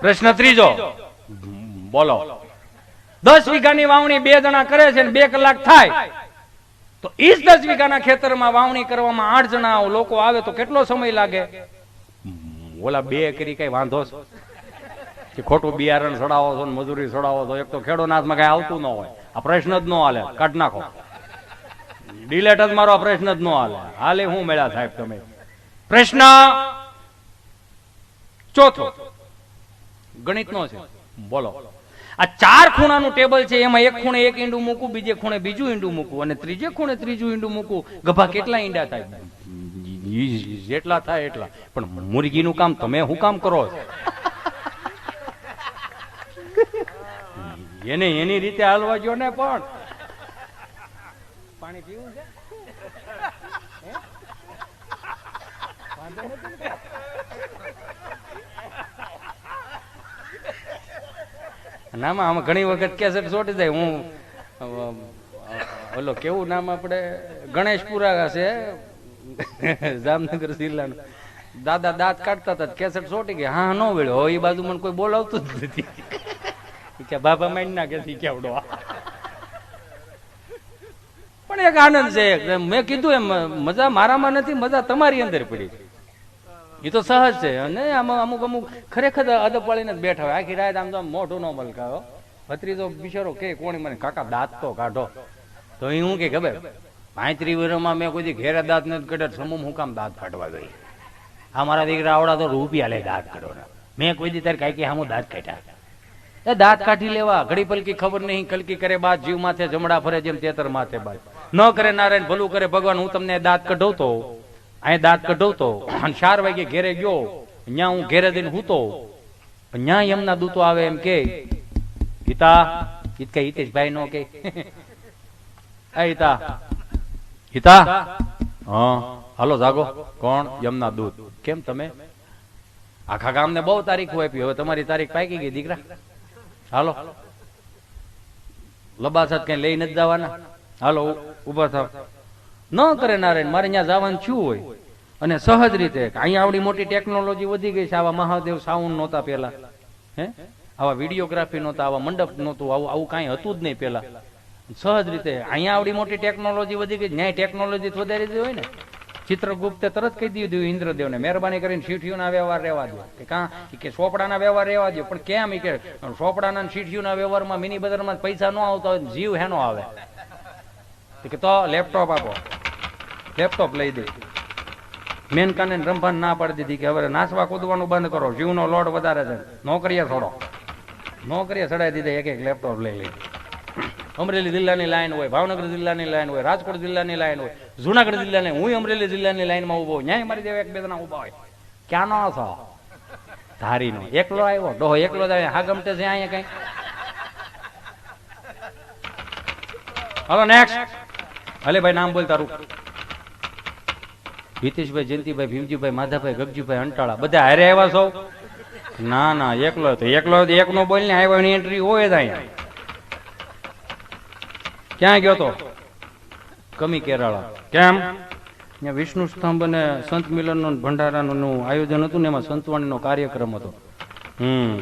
પ્રશ્ન ત્રીજો, બોલો. 10 વીઘાની વાવણી 2 જણા કરે છે ને 2 કલાક થાય તો ઈ 10 વીઘાના ખેતરમાં વાવણી કરવામાં 8 જણા લોકો આવે તો કેટલો સમય લાગે? ઓલા 2 કરી કઈ વાંધો છે? ખોટું બિયારણ સડાવો છો, મજૂરી સડાવો છો, એક તો ખેડૂતનાથમાં કઈ આવતું ન હોય. આ પ્રશ્ન જ ન હાલે, કાઢ નાખો, ડિલેટ જ મારો. પ્રશ્ન જ ન હાલે. હાલે હું મળ્યા સાહેબ તમે? પ્રશ્ન ચોથો ગણિતનો છે, બોલો. આ 4 ખૂણાનું ટેબલ છે, એમાં એક ખૂણે એક ઈંડું મૂકું, બીજે ખૂણે બીજું ઈંડું મૂકું અને ત્રીજે ખૂણે ત્રીજું ઈંડું મૂકું. ગભા કેટલા ઈંડા થાય? જેટલા થાય એટલા. પણ મુરગીનું કામ તમે શું કામ કરો છો? એને એની રીતે હાલવા જો ને. પણ પાણી પીવું છે? નામ આમાં ઘણી વખત કેસેટ ચોટી જાય. હું ઓલો કેવું નામ આપણે ગણેશપુરા છે જામનગર જિલ્લાનું, દાદા દાંત કાઢતા હતા, કેસેટ ચોટી ગઈ. હા ન વેળ્યો, એ બાજુ મને કોઈ બોલાવતું જ નથી કે બાબા માઇન ના કે કેવડો. પણ એક આનંદ છે. મેં કીધું એમ મજા મારામાં નથી, મજા તમારી અંદર પડી. એ તો સહજ છે. અને આમાં અમુક અમુક ખરેખર અદબ વાળીને જ બેઠા હોય. આખી રાત આમ તો મોઢું ન મલકાવો. ભત્રીજો બિચારો કે કોણી મને કાકા દાંત તો કાઢો. તો એ હું કે ખબર 35 વર્ષમાં મેં કોઈ ઘેરે દાંત નથી કાઢ્યા, સમૂહ હું કામ દાંત કાઢવા ગઈ? આ મારા દીકરા આવડા તો રૂપિયા લે દાંત કાઢો. મેં કોઈ દી તારે કાંઈ હું દાંત કાઢ્યા? એ દાંત કાઢી લેવા. ઘડી પલકી ખબર નહીં, કલકી કરે બાદ જીવ માથે જમડા ફરે જેમ તેતર માથે બાદ. ન કરે નારાયણ ભલું કરે ભગવાન. હું તમને દાંત કઢવતો, અહીં દાંત કઢવતો અને 4 વાગે ઘેરે ગયો. ત્યાં હું ઘેરે દઈને હૂતો, ત્યાં એમના દૂતો આવે એમ કે હિતા હિતકા હિતેશભાઈ નો કે હિતા હિતા હા હાલો જાગો. કોણ? યમના દૂત. કેમ તમે? આખા ગામને બહુ તારીખો આપી, હવે તમારી તારીખ પાકી ગઈ દીકરા, હાલો. લબાસત કઈ લઈ નથી જવાના, હાલો ઉભા થાવ. ન કરે નારાયણ, મારે ત્યાં જવાનું શું હોય? અને સહજ રીતે અહીંયા આવડી મોટી ટેકનોલોજી વધી ગઈ છે. આવા મહાદેવ સાઉન્ડ નહોતા પેલા, હે આવા વિડીયોગ્રાફી નહોતા, આવા મંડપ નહોતું, આવું કાંઈ હતું જ નહીં પેલા. સહજ રીતે અહીંયા આવડી મોટી ટેકનોલોજી વધી ગઈ. ન્યાય ટેકનોલોજી વધારી દીધી હોય ને. ચિત્રગુપ્તે તરત કહી દીધું ઇન્દ્રદેવને, મહેરબાની કરીને શીઠીઓના વ્યવહાર રહેવા દો, કે કાં કે ચોપડાના વ્યવહાર રહેવા દો. પણ કેમ? કે ચોપડાના શીઠીઓના વ્યવહારમાં મિની બજારમાં પૈસા ન આવતા હોય, જીવ હેનો આવે? કે તો લેપટોપ આપો, લેપટોપ લઈ દે. મેનકાને રંભાન ના પાડી દીધી કે હવે નાસવા કૂદવાનું બંધ કરો, જીવનો લોડ વધારે છે, નોકરીએ છોડો. નોકરીએ ચડાવી દીધા, એક એક લેપટોપ લઈ લઈ. અમરેલી જિલ્લાની લાઈન હોય, ભાવનગર જિલ્લાની લાઈન હોય, રાજકોટ જિલ્લાની લાઈન હોય, જુનાગઢ જિલ્લાની. હું અમરેલી જિલ્લાની લાઈનમાં ઉભો, ન્યાય મારી જેવા 1-2 જણા ઉભા હોય. ક્યાં નો છો? ધારીનો એકલો આવ્યો, ડોહો એકલો જ આવ્યો. હા ગમતે છે અહીંયા કઈ? હાલો નેક્સ્ટ. હલે ભાઈ નામ બોલ તારું. હિતેશભાઈ, જયંતિભાઈ, ભીમજીભાઈ, માધાભાઈ, ગગજીભાઈ, અંટાળા. બધા હારે આવ્યા છો? ના ના, એકલો હતો. એકલો એકનો બોલ ને આવ્યો, એની એન્ટ્રી હોય જ અહીંયા. ક્યાં ગયો તો? કમી કેરાળા. કેમ? ત્યાં વિષ્ણુ સ્તંભ અને સંત મિલનનો ભંડારાનું આયોજન હતું ને, એમાં સંતવાણીનો કાર્યક્રમ હતો.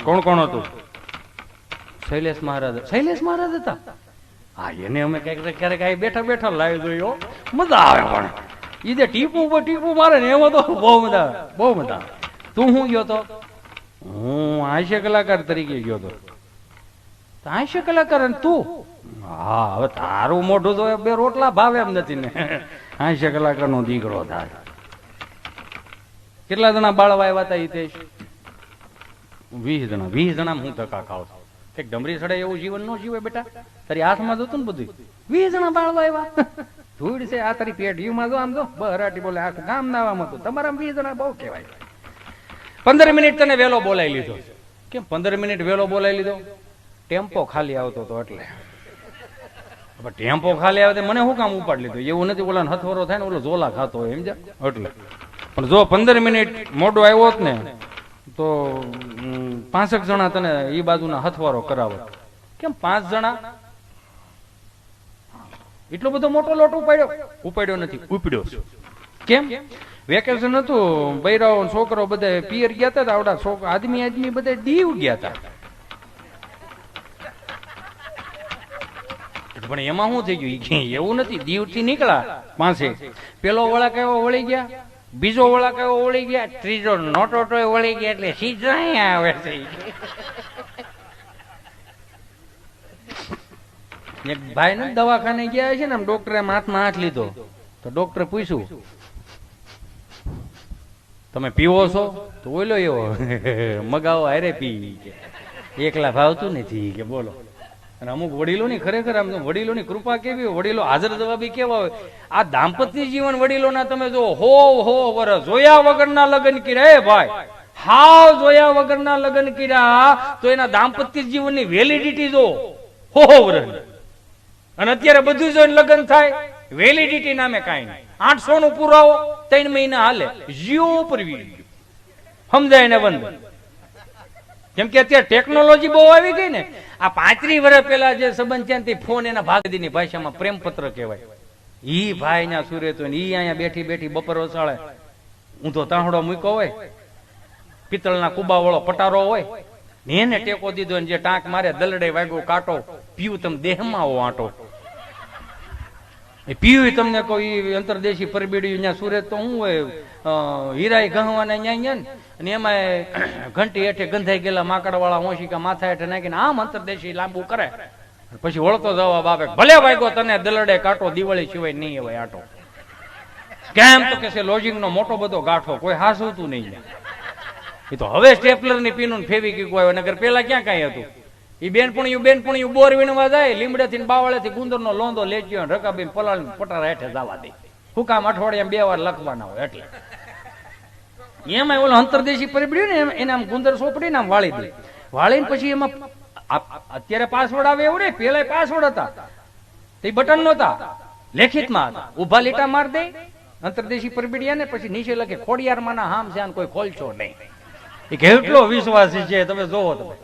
કોણ કોણ હતું? શૈલેષ મહારાજ. શૈલેષ મહારાજ હતા? હા, એને અમે ક્યારેક ક્યારેક બેઠા બેઠા લાવી જોયો, મજા આવે. પણ ઈ જે ટીપું ઉપર ટીપું મારે ને એમાં તો બહુ મજા આવે, બહુ મજા આવે. તું શું ગયો તો? હું હાસ્ય કલાકાર તરીકે ગયો તો. હાસ્ય કલાકાર? અને તું? હા, હવે તારું મોઢું તો 2 રોટલા ભાવે એમ નથી ને. હાસ્ય કલાકાર નો દીકરો થાય. કેટલા જણા બાળવા આવ્યા હતા હિતેશ? 20 જણા. 20 જણા હું ધક્કા ખાવ છું. કઈક ડમરી સડે એવું જીવન ન જીવે બેટા. તારી હાથમાં જતું ને બધું. 20 જણા બાળવા આવ્યા. ધૂળ છે આ તારી પેઢીમાં. જો આમ જો બહરાટી બોલે, આખું ગામ નાવામાં હતું. તમારા 20 જણા બહુ કહેવાય. 15 મિનિટ તને વેલો બોલાવી લીધો. કેમ 15 મિનિટ વેલો બોલાવી લીધો? ટેમ્પો ખાલી આવતો હતો એટલે. ટેમ્પો ખાલી આવે મને શું કામ ઉપાડ લીધો? એવું નથી, ઓલા હથવરો થાય ને ઓલો ઝોલા ખાતો હોય સમજ્યા એટલે. પણ જો 15 મિનિટ મોડો આવ્યો હોત ને તો 5 જણા તને એ બાજુના હથવારો કરાવો. કેમ 5 જણા? એટલો બધો મોટો લોટ ઉપાડ્યો નથી, ઉપડ્યો. કેમ? વેકેશન હતું, બૈરાઓ છોકરો બધા પિયર ગયા હતા, આવડા આદમી બધા દીવ ગયા હતા. પણ એમાં શું થઈ ગયું, એવું નથી, દીવ થી નીકળ્યા પાસે પેલો વળાક એવો વળી ગયા, બીજો વળાક એવો વળી ગયા, ત્રીજો નોટોટો વળી ગયા, એટલે સીધા આવે છે. એક ભાઈ ને દવાખાને ગયા છે ને, આમ ડોક્ટરે હાથમાં હાથ લીધો તો ડોક્ટરે પૂછ્યું તમે પીવો છો? તો ઓલો એવો મગાવો હારે પી, એકલા ભાવતું નથી કે બોલો. અને અમુક વડીલોની ખરેખર આમ વડીલોની કૃપા કેવી હોય, વડીલો હાજર જવાબી કેવા હોય. આ દાંપત્ય જીવન વડીલોના તમે જો હો વરસ જોયા વગરના લગ્ન કર્યા, ભાઈ હાવ જોયા વગરના લગ્ન કર્યા તો એના દાંપત્ય જીવનની વેલિડિટી જો હો વરસ. અને અત્યારે બધું જોઈને લગ્ન થાય, વેલિડિટી નામે કાંઈ નહીં. 800 નું પુરાવો 3 મહિના હાલે, જીઓ પરવી સમજાય ને બંધ. કેમ કે અત્યારે ટેકનોલોજી બહુ આવી ગઈ ને. આ 35 વર્ષ પહેલા જે સંબંધ છે ને તે ફોન એના ભાગદીની ભાષામાં પ્રેમપત્ર કહેવાય. ઈ ભાઈ ના સુરત હોય ને ઈ અહીંયા બેઠી બેઠી બપોર વસાળે ઊંધો તાહડો મૂક્યો હોય, પિત્તળના કુબા વાળો પટારો હોય ને એને ટેકો દીધો ને જે ટાંક મારે દલડે વાગ્યો કાંટો, પીવું તમે દેહમાં આવો આંટો. પીવું તમને કોઈ અંતરદેશી પરબીડ્યું ત્યાં સુરત તો શું હોય, હીરાય ગહવાના ન્યા અને એમાં ઘંટી હેઠે ગંધાઈ ગયેલા માકડ વાળા હોશિકા માથા હેઠે નાખીને આમ અંતરદેશી લાંબુ કરે, પછી વળતો જવાબ આપે ભલે વાગ્યો તને દલડે કાંટો, દિવાળી સિવાય નહીં હોય આટો. કેમ તો કે છે લોજિંગ નો મોટો બધો ગાંઠો, કોઈ હાસવતું નહીં. એ તો હવે સ્ટેપલર ની પીનું ફેવિક્વિક હોય, નગર પેલા ક્યાં કઈ હતું. એ બેનપુણિયું બોર વીણવા જાય, લીમડે થી બાવળે થી ગુંદર નો લોંદો લેચ્યો રકાબીન પલાળી પટારા હેઠે જવા દે. હુકામ અઠવાડિયામાં 2 વાર લખવાના હોય. એટલે એમાં ઓલો અંતરદેશી પરબડ્યું ને એને આમ ગુંદર સોપડીને આમ વાળી દે, વાળીને પછી એમાં અત્યારે પાસવર્ડ આવે એવું ને, પેલા પાસવર્ડ હતા તે બટન નહોતા, લેખિતમાં હતા. ઉભા લીટા માર દે અંતરદેશી પરબડિયા ને, પછી નીચે લખે ખોડિયારમાં ના હામ છે, કોઈ ખોલશો નહીં. એ કેટલો વિશ્વાસી છે તમે જોવો તમે.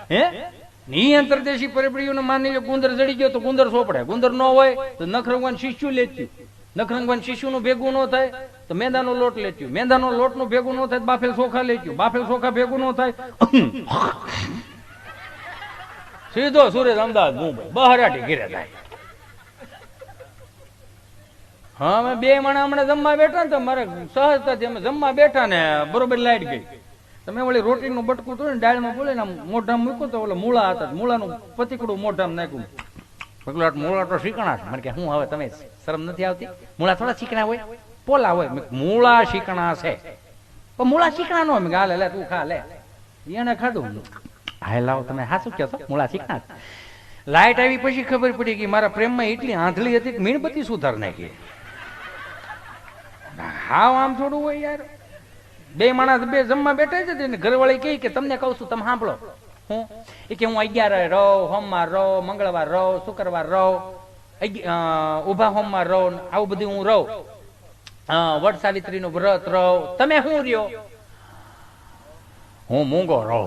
હે ની અંતરદેશી પરબડીઓને માની લો ગુંદર જડી ગયો તો ગુંદર સોપડે, ગુંદર ન હોય તો નખરંગવાન શિષ્યુ લેચ્યું, નખરંગવાન શિષ્યુ નું ભેગું ન થાય તો મેંદાનો લોટ લેચ્યું, મેંદાનો લોટ નું ભેગું ન થાય બાફેલ ચોખા લેચ્યું, બાફેલ ચોખા ભેગું ન થાય સીધો સુરત અમદાવાદ મુંબઈ બહારાટી ઘેરે થાય. હા અમે 2 માણા હમણાં જમવા બેઠા ને તો મારે સહજતાથી અમે જમવા બેઠા ને બરોબર લાઈટ ગઈ. તમે ઓલી રોટીનું બટકું તો ને ડાળમાં બોલે ને મોઢામાં મૂક્યું તો ઓલા મૂળા હતા, મૂળાનું પતીકડું મોઢામાં નાખ્યું. મૂળા તો શીકણા છે. મને કે હું હવે તમે શરમ નથી આવતી, મૂળા થોડા શીકણા હોય, પોલા હોય. મૂળા શીકણા છે પણ મૂળા શીકણા નો હોય. હાલે લે તું ખા લે. એને ખાધું. હા લાવો તમે હાસું કહો છો મૂળા શીકણા. લાઈટ આવી પછી ખબર પડી કે મારા પ્રેમમાં એટલી આંધળી હતી કે મીણબત્તી સુધાર નાખી. હા આમ થોડું હોય યાર. 2 માણસ 2 જમવા બેઠા છે ને ઘરવાળી કહે કે તમને કહું છું તમે સાંભળો. હું એ કે હું 11 રહો, સોમવાર રહો, મંગળવાર રહો, શુક્રવાર રહો, ઉભા સોમવાર રહો, આવું બધું હું રહું. વટ સાવિત્રી નું વ્રત રહો. તમે શું રહ્યો? હું મૂંગો રહો.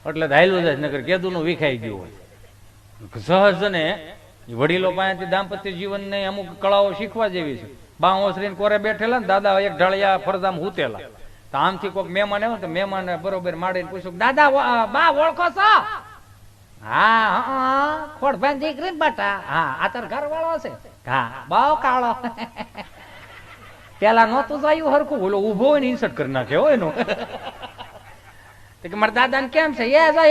એટલે હાયલું જાય નગર કેદુ નું વિખાઈ ગયું હોય. સહજ ને વડીલો પાસેથી દાંપત્ય જીવન ને અમુક કળાઓ શીખવા જેવી છે. બા ઓસરીને કોરે બેઠેલા ને દાદા એક ઢળિયા ફરદામ હુતેલા. તો આમથી કોઈક મહેમાન આવ્યો તો મહેમાન બરોબર માડીને પૂછ્યું દાદા બા ઓળખો છો? હા ખોડભાઈ દીકરી ને બટા. હા આ તાર ઘર વાળો છે? હા બહુ કાળો. પેલા નહોતું જોયું હરખું, ઓલો ઉભો હોય ને ઇન્સર્ટ કરી નાખે હોય એનો. મારા દાદા ને કેમ છે?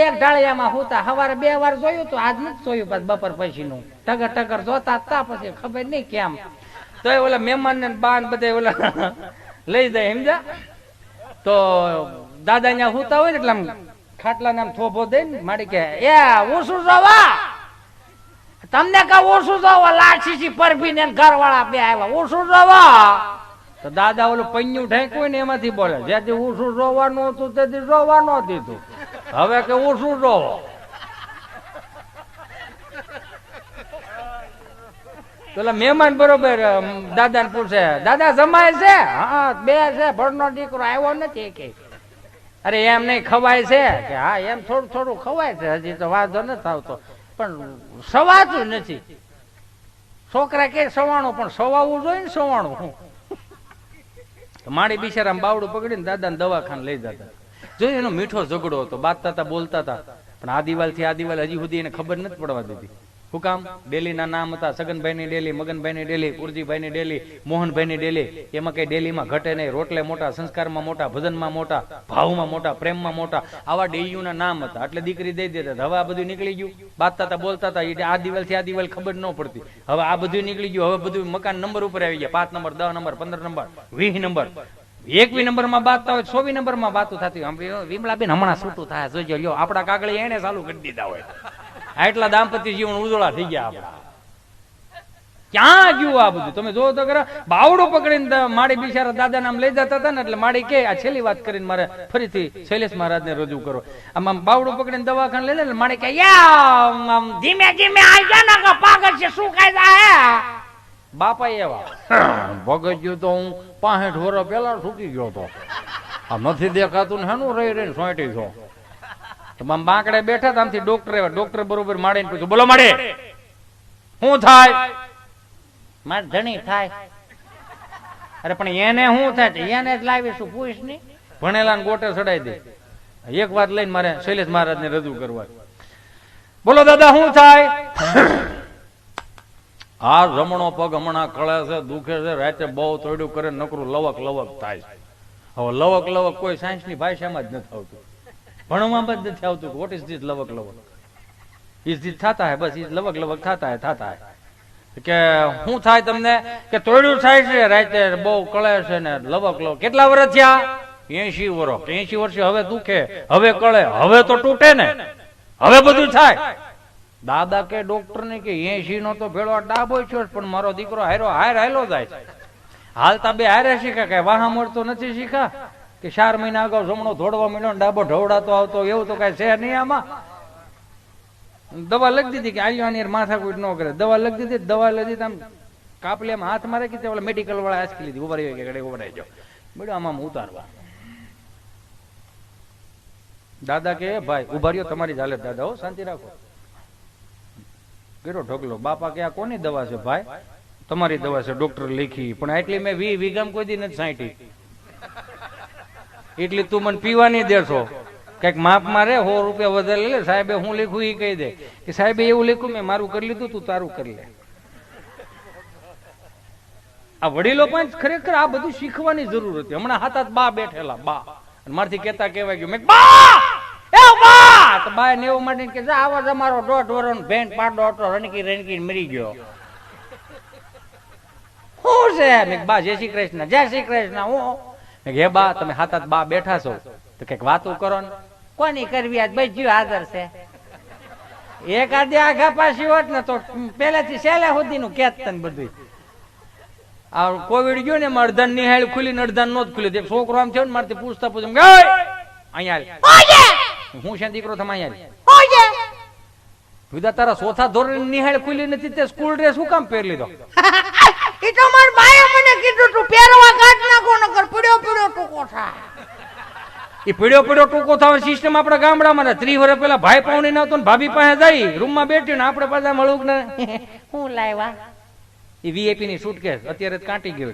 એક ઢાળિયામાં હુતા, સવારે 2 વાર જોયું તો આજ નથી જોયું. પાછ બપોર પછી નું ટગર ટગર જોતા હતા, પછી ખબર નહીં કેમ. તો ઓલા મહેમાન ને બાન બધા ઓલા લઈ જાય સમજા. તો દાદા ત્યાં હુતા હોય ને એટલે આમ ખાટલા નામ થોભો દે ને માડી કે એ ઓછું જોવા તમને કા ઓછું જોવા લાઠી પરભી ને ઘર વાળા 2 આવ્યા ઓછું જોવા. તો દાદા ઓલું પૈયું ઢાંક્યું ને એમાંથી બોલે જેથી ઓછું જોવાનું હતું તેથી જોવા ન દીધું, હવે કે ઓછું જોવો. પેલા મહેમાન બરોબર દાદા ને પૂછે દાદા જમાય છે? હા 2 છે, ભણનો દીકરો આવ્યો નથી કે. અરે એમ નહીં ખવાય છે કે? હા એમ થોડું થોડું ખવાય છે, હજી તો વાંધો નથી આવતો પણ સવાતું નથી. છોકરા કે સવાણું પણ સવાવું જોઈએ ને સવાણું. માડી બિચારામાં બાવડું પકડીને દાદાને દવાખાને લઈ જતા. જો એનો મીઠો ઝઘડો હતો, બાતતા હતા, બોલતા હતા, પણ આ દિવાલ થી આ દિવાલ હજી સુધી એને ખબર નથી પડવા દીધી. શું કામ? ડેલીના નામ હતા, સગનભાઈની ડેલી, મગનભાઈની ડેલી, કુરજીભાઈની ડેલી, મોહનભાઈની ડેલી. એમાં કઈ ડેલીમાં ઘટે નહીં. રોટલે મોટા, સંસ્કારમાં મોટા, ભજનમાં મોટા, ભાવમાં મોટા, પ્રેમમાં મોટા, આવા ડેલીઓના નામ હતા. એટલે દીકરી દઈ દેતા. હવે આ બધું નીકળી ગયું. બાતતા હતા, બોલતા હતા, એટલે આ દિવાલ થી આ દિવાલ ખબર ન પડતી. હવે આ બધું નીકળી ગયું. હવે બધું મકાન નંબર ઉપર આવી ગયા. 5 number, 10 number, 15 number, 20 number. 1 number માં બાતતા હોય, 100 નંબર માં બાતો થતી. વિમલાબેન હમણાં છૂટું થાય, જોજો લ્યો આપડા કાગળી એને ચાલુ કરી દીધા હોય. આટલા દાંપત્ય જીવન ઉજળા થઈ ગયા આપડા. ક્યાં ગયું આ બધું? તમે જોવો તો ખરા. બાવડું પકડીને માડી બિચારા દાદા નામ લઈ જતા હતા ને, એટલે માડી કે આ છેલ્લી વાત કરીને મારે ફરીથી શૈલેષ મહારાજ ને રજૂ કરો. આમ બાવડું પકડીને દવાખાને લઈ લે, માડી કે ધીમે ધીમે આવી જા ને, પાગલ છે શું કાયદા. બાપા એવા ભગત તો હું 65 વર્ષ પેલા છૂટી ગયો હતો. આ નથી દેખાતું ને હેનું રહી રહીને સોંટી છો. બાંકડે બેઠા હતા, આમથી ડોક્ટર બરોબર માડીને પૂછ્યું, બોલો માડે શું થાય? મારે ધણી થાય. અરે પણ એને શું થાય? એને જ લાવીશું, પૂછ નહીં. ભણેલા ને ગોટે ચડાઈ દે. એક વાત લઈને મારે શૈલેષ મહારાજ ને રજૂ કરવા. બોલો દાદા શું થાય? આ જમણો પગ હમણાં કળે છે, દુખે છે, રાતે બહુ તોડ્યું કરે, નકરું લવક લવક થાય. હવે લવક લવક કોઈ સાયન્સ ની ભાષામાં જ નથી આવતું, ભણવામાં જ નથી આવતું. વોટ ઇઝ ધીસ લવક લવક? ઇઝ ધીસ થતા હે, બસ ઇઝ લવક લવક થતા હે. કે શું થાય તમને? કે તોડ્યું થાય છે, રાતે બહુ કળે છે ને લવક લવક. કેટલા વર્ષ થયા? 80 વર્ષ. 80 વર્ષે હવે દુખે, હવે કળે, હવે તો તૂટે ને, હવે બધું થાય. દાદા કે ડોક્ટર ને કે 80 નો તો ભેળો ડાબો છે, પણ મારો દીકરો હાયલો જાય છે. હાલતા બે હારે શીખા, કે વાહા મળતો નથી શીખા, કે 4 મહિના અગાઉ જમણો ધોડવા માંડ્યો ને ડાબો ઢવડાતો આવતો, એવું તો કઈ છે નહીં. આમાં દવા લખી દીધી કે આની માથાકૂટ ન કરે. દવા લખી દીધી, દવા લઈ દીધી, આમ કાપલીમાં હાથ મારે કે મેડિકલ વાળા આંચકી લીધી. ઉભા રહી કે ઉભરાઈ જાઓ, બેડો આમાં ઉતારવા. દાદા કે ભાઈ ઉભા રહ્યો, તમારી જ હાલત દાદા, હો શાંતિ રાખો. ગેરો ઢગલો. બાપા કે આ કોની દવા છે? ભાઈ તમારી દવા છે, ડોક્ટર લખી, પણ આટલી મેં 20 વીઘામાં કોઈ દી નથી છાંટી. એટલી તું મને પીવાની દેશો, કઈક માપ મારે 100 રૂપિયા વધારે લે. સાહેબે હું લખ્યું એ કહી દે કે સાહેબે એવું લખ્યું, મેં મારું કરી લીધું, તું તારું કરી લે. આ વડીલો પણ ખરેખર આ બધું શીખવાની જરૂર હતી. હમણાં હાથ બા બેઠેલા, બા મારથી કેતા કેવાય ગયું, મેં બા તો બા ને એવું માટે કે આવા તમારો 1.5 વર્ષ ભેંટ પાડો હતો, રણકી રણકી મરી ગયો. શું છે? મેં બા જય શ્રી કૃષ્ણ, જય શ્રી કૃષ્ણ. હું હે બા તમે હાથ બા બેઠા છો તો કઈક વાતો કરો ને. કોની કરવી? આજ બજ્યું હાજર છે. એક આદે આઘા પાછી હોત ને તો પેલેથી છેલ્લે સુધી નું કેત ને બધું. આ કોવિડ ગયો ને, અડધાન નિહાળ ખુલી ને અડધાન નો જ ખુલી. છોકરો આમ થયો ને, મારથી પૂછતા અહીંયા હું છે દીકરો, તમે અહીંયા તારા ચોથા ધોરણ નિહાળ ખુલી નથી, તે સ્કૂલ ડ્રેસ શું કામ પહેરી લીધો? ઈ તો માર બાએ મને કીધું તું પહેરવા કાઢ નાખો, નકર પડ્યો પડ્યો ટૂંકો થાય. એ પડ્યો પડ્યો ટૂંકો થવાની સિસ્ટમ આપણા ગામડામાં 30 વર્ષ પહેલા ભાઈ પાઉણી ના હતો ને ભાભી પાસે જાય રૂમમાં બેઠી ને આપણે પાછા મળું ને હું લાવ્યા એ વીઆઈપી ની સુટકેસ અત્યારે કાંટી ગયો.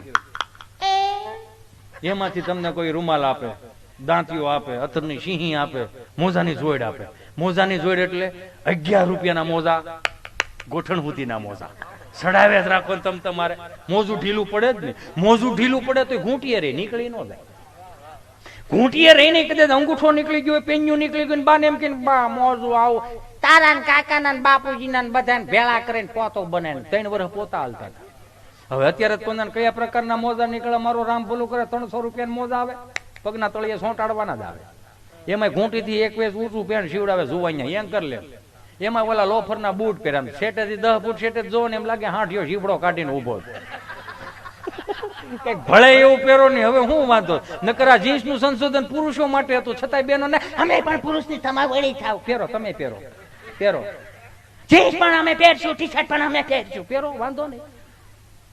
એમાંથી તમને કોઈ રૂમાલ આપે, દાંતીઓ આપે, અથરની સિંહી આપે, મોજાની જોડ આપે. મોજાની જોડ એટલે 11 રૂપિયાના મોજા, ગોઠણ હુતીના મોજા સડાવે જ રાખો. તમે તમારે મોજું ઢીલું પડે જ ને, મોજું ઢીલું પડે તો ઘૂંટીએ રે નીકળી ન જાય. ઘૂંટીએ રહીને કદાચ અંગૂઠો નીકળી ગયો, પેન્યું નીકળી ગયું, બાને એમ કે બા મોજું આવું. તારા ને કાકા ના બાપુજી ના બધાને ભેળા કરીને પોતો બને 3 વર્ષ પોતા હાલતા. હવે અત્યારે કોના કયા પ્રકારના મોજા નીકળે? મારો રામ ભલું કરે 300 રૂપિયા મોજા આવે, પગના તળિયે સોંટાડવાના જ આવે. એમાં ઘૂંટી થી 1 વેસ ઊંચું પેન્ટ શીવડાવે જોવાઈ એમ કરી લે. એમાં ઓલા લોફર ના બૂટ પહેર્યા, શેટેથી 10 ફૂટ શેટે જો ને એમ લાગે હાંઠિયો શીવડો કાઢીને ઉભો. કઈક ભળે એવું પહેરો નહીં. હવે હું વાંધો? નકરા જીન્સ નું સંશોધન પુરુષો માટે હતું, છતાંય બેનો ને અમે પણ પુરુષ ની તમા વળી થાવ. પહેરો, તમે પહેરો, પહેરો. જીન્સ પણ અમે પહેરશું, ટી શર્ટ પણ અમે પહેરશું, પહેરો, વાંધો નહીં.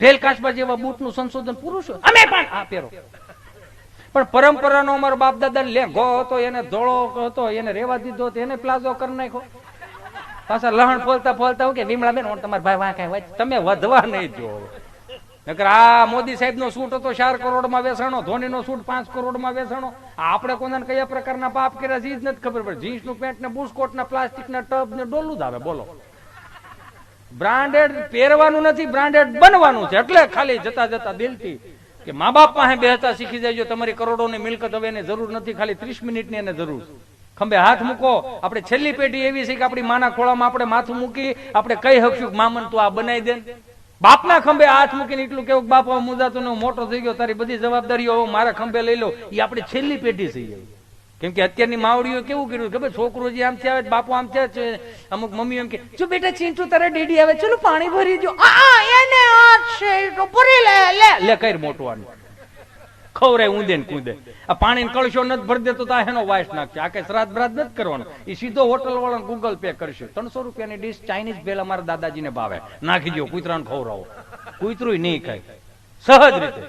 ઢેલ કાચબા જેવા બૂટ નું સંશોધન પુરુષો અમે પણ આ પહેરો. પણ પરંપરાનો અમારો બાપ દાદા લેંઘો હતો, એને ધોળો હતો, એને રેવા દીધો હતો, એને પ્લાઝો કરી નાખ્યો. પાછા લહણ ફોલતા ફોલતા હું કે વિમળા બેન તમારા ભાઈ વાંકાય તમે વધવા નહીં જો. નકર આ મોદી સાહેબ નો સૂટ હતો 4 કરોડમાં વેચાણો, ધોની નો સૂટ 5 કરોડમાં વેચાણો. આપણે કોને કયા પ્રકારના પાપ કર્યા છે એ જ નથી ખબર પડે. જીન્સ નું પેન્ટ ને બુસ્કોટ ના પ્લાસ્ટિક ના ટબ ને ડોલું જ આવે. બોલો, બ્રાન્ડેડ પહેરવાનું નથી, બ્રાન્ડેડ બનવાનું છે. એટલે ખાલી જતા જતા દિલથી કે મા બાપ પાસે બેહતા શીખી જાય. તમારી કરોડોની મિલકત હવે એને જરૂર નથી, ખાલી 30 મિનિટની એને જરૂર છે. ખંભે હાથ મૂકો. આપણે છેલ્લી પેઢી એવી છે કે આપણી માના ખોળામાં આપણે માથું મૂકી આપણે કહી શકશું મામન તું આ બનાવી દે. બાપના ખંભે હાથ મૂકીને એટલું કેવું બાપ મુદાતો મોટો થઈ ગયો, તારી બધી જવાબદારીઓ મારા ખંભે લઈ લો. એ આપણી છેલ્લી પેઢી થઈ ગઈ. કેમ કે અત્યારની માવડીઓ કેવું કર્યું ખબર, છોકરો જે આમ આવે બાપુ આમ છે, અમુક મમ્મી એમ કે જો બેટા ચીંટુ તારા ડેડી આવે ચલો પાણી ભરી દો. એને હાથ છે તો ભરી લે કઈ મોટવાનું ખવરે ઊંધે ને કૂદે. આ પાણી કળશો નથી ભરી દેતો તો એનો વાસ નાખશે. આ કઈ શ્રાદ્ધ બ્રાદ્ધ નથી કરવાનો. એ સીધો હોટલ વાળા ગૂગલ પે કરશે. 300 રૂપિયાની ડીશ ચાઇનીઝ ભેળ અમારા દાદાજીને ભાવે, નાખી દો, કૂતરાને ખવડાવો. કૂતરું નહીં ખાય. સહજ રીતે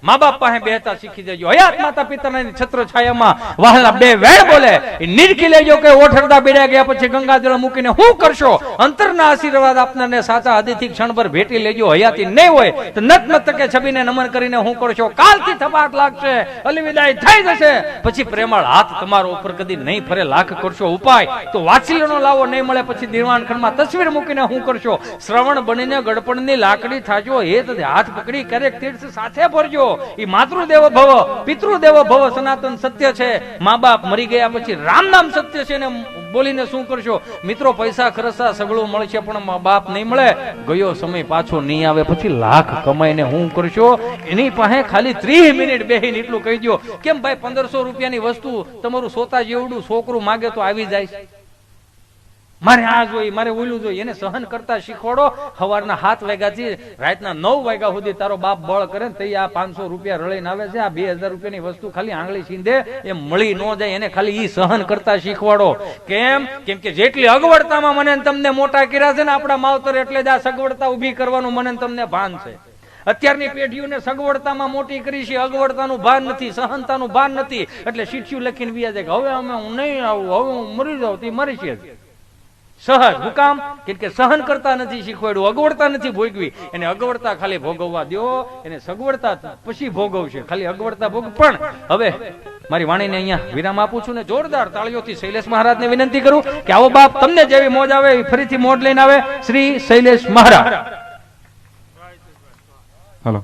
મા બાપ પાસે બેહતા શીખી જજો. હયાત માતા પિતાની છત્ર છાયામાં વહાલા બે વેણ બોલે નિરખી લેજો કે ઓઠરદા બેડા ગયા પછી ગંગાજળ મૂકીને હું કરશો. અંતરના આશીર્વાદ આપનારને સાચા હૃદયથી ક્ષણભર ભેટી લેજો. હયાતી નહીં હોય તો નતમસ્તકે છબીને નમન કરીને હું કરશો. કાલથી થપાટ લાગશે, અલવિદાય થઈ જશે, પછી પ્રેમાળ હાથ તમારો ઉપર કદી નહીં ફરે. લાખ કરશો ઉપાય તો વાત્સલ્યનો લાવો નહીં મળે, પછી દિવાણખંડમાં તસવીર મૂકીને હું કરશો. શ્રવણ બનીને ગડપણની લાકડી થાજો. એ તો હાથ પકડી ક્યારેક તીર્થ સાથે ભરજો. ઈ માતૃદેવ ભવ પિતૃદેવ ભવ સનાતન સત્ય છે. મા બાપ મરી ગયા પછી રામ નામ સત્ય છે ને બોલીને શું કરશો. મિત્રો પૈસા ખર્ચા સગળું મળશે પણ મા બાપ નહીં મળે. ગયો સમય પાછો નહીં આવે. પછી લાખ કમાઈને હું કરશો. એની પાસે ખાલી 30 મિનિટ બેહીને એટલું કહી દો. કેમ ભાઈ 1500 રૂપિયાની વસ્તુ તમારું સોતા જેવડું છોકરું માગે તો આવી જાય. મારે આ જોઈએ, મારે ઓલું જોઈએ. એને સહન કરતા શીખવાડો. સવારના 7 વાગ્યાથી રાતના 9 વાગ્યા સુધી તારો બાપ બળ કરે ને તઈ આ 500 રૂપિયા રળીને આવે છે. આ 2000 રૂપિયાની વસ્તુ ખાલી આંગળી સીંધે એમ મળી ન જાય. એને ખાલી ઈ સહન કરતા શીખવાડો. કેમ કે જેટલી અગવડતામાં મને તમને મોટા કર્યા છે ને આપણા માવતર, એટલે જ આ સગવડતા ઉભી કરવાનું મને તમને ભાન છે. અત્યારની પેઢીઓને સગવડતામાં મોટી કરી છે, અગવડતાનું ભાન નથી, સહનતાનું ભાન નથી. એટલે શીઠિયું લખીને વ્યા જાય કે હવે અમે હું નહીં આવું, હવે હું મરી જાઉં. તે મરી છે સહજ. હું કામ કે સહન કરતા નથી શીખવાડ્યું, અગવડતા નથી ભોગવી. એને અગવડતા ખાલી ભોગવવા દો, એને સગવડતા પછી ભોગવશે. ખાલી અગવડતા ભોગ. પણ હવે મારી વાણીને અહીંયા વિરામ આપું છું ને જોરદાર તાળીઓથી શૈલેષ મહારાજને વિનંતી કરું કે આવો બાપ તમને જેવી મોજ આવે ફરીથી મોજ લઈને આવે. શ્રી શૈલેષ મહારાજ. હાલો.